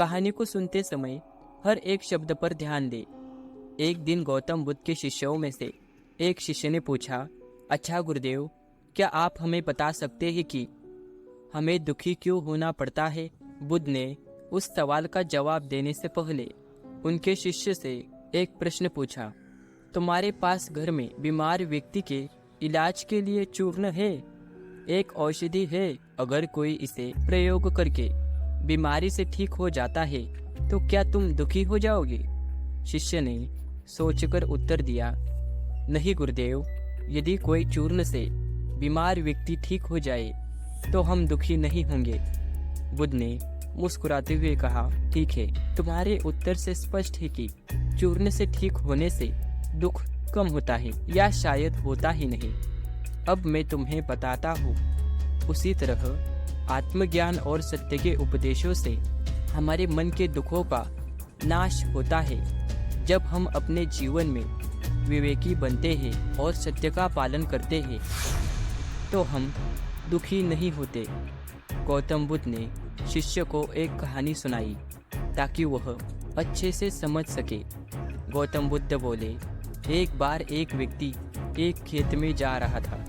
कहानी को सुनते समय हर एक शब्द पर ध्यान दे। एक दिन गौतम बुद्ध के शिष्यों में से एक शिष्य ने पूछा, अच्छा गुरुदेव, क्या आप हमें बता सकते हैं कि हमें दुखी क्यों होना पड़ता है? बुद्ध ने उस सवाल का जवाब देने से पहले उनके शिष्य से एक प्रश्न पूछा, तुम्हारे पास घर में बीमार व्यक्ति के इलाज के लिए चूर्ण है? एक औषधि है, अगर कोई इसे प्रयोग करके बीमारी से ठीक हो जाता है तो क्या तुम दुखी हो जाओगे? शिष्य ने सोचकर उत्तर दिया, नहीं गुरुदेव, यदि कोई चूर्ण से बीमार व्यक्ति ठीक हो जाए तो हम दुखी नहीं होंगे। बुद्ध ने मुस्कुराते हुए कहा, ठीक है, तुम्हारे उत्तर से स्पष्ट है कि चूर्ण से ठीक होने से दुख कम होता है या शायद होता ही नहीं। अब मैं तुम्हें बताता हूँ। उसी तरह आत्मज्ञान और सत्य के उपदेशों से हमारे मन के दुखों का नाश होता है। जब हम अपने जीवन में विवेकी बनते हैं और सत्य का पालन करते हैं तो हम दुखी नहीं होते। गौतम बुद्ध ने शिष्य को एक कहानी सुनाई ताकि वह अच्छे से समझ सके। गौतम बुद्ध बोले, एक बार एक व्यक्ति एक खेत में जा रहा था।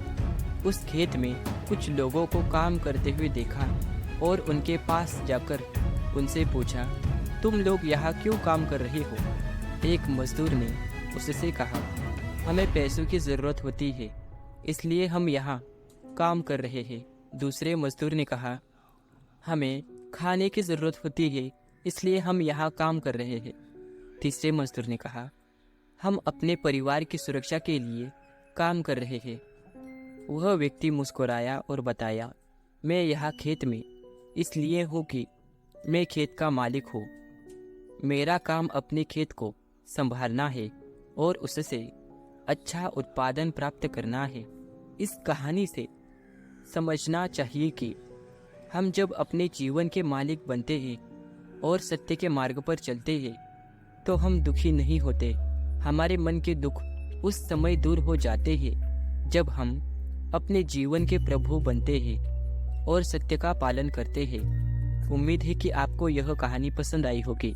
उस खेत में कुछ लोगों को काम करते हुए देखा और उनके पास जाकर उनसे पूछा, तुम लोग यहाँ क्यों काम कर रहे हो? एक मजदूर ने उससे कहा, हमें पैसों की ज़रूरत होती है, इसलिए हम यहाँ काम कर रहे हैं। दूसरे मजदूर ने कहा, हमें खाने की ज़रूरत होती है, इसलिए हम यहाँ काम कर रहे हैं। तीसरे मजदूर ने कहा, हम अपने परिवार की सुरक्षा के लिए काम कर रहे हैं। वह व्यक्ति मुस्कुराया और बताया, मैं यहाँ खेत में इसलिए हूँ कि मैं खेत का मालिक हूँ। मेरा काम अपने खेत को संभालना है और उससे अच्छा उत्पादन प्राप्त करना है। इस कहानी से समझना चाहिए कि हम जब अपने जीवन के मालिक बनते हैं और सत्य के मार्ग पर चलते हैं तो हम दुखी नहीं होते। हमारे मन के दुख उस समय दूर हो जाते हैं जब हम अपने जीवन के प्रभु बनते हैं और सत्य का पालन करते हैं। उम्मीद है कि आपको यह कहानी पसंद आई होगी।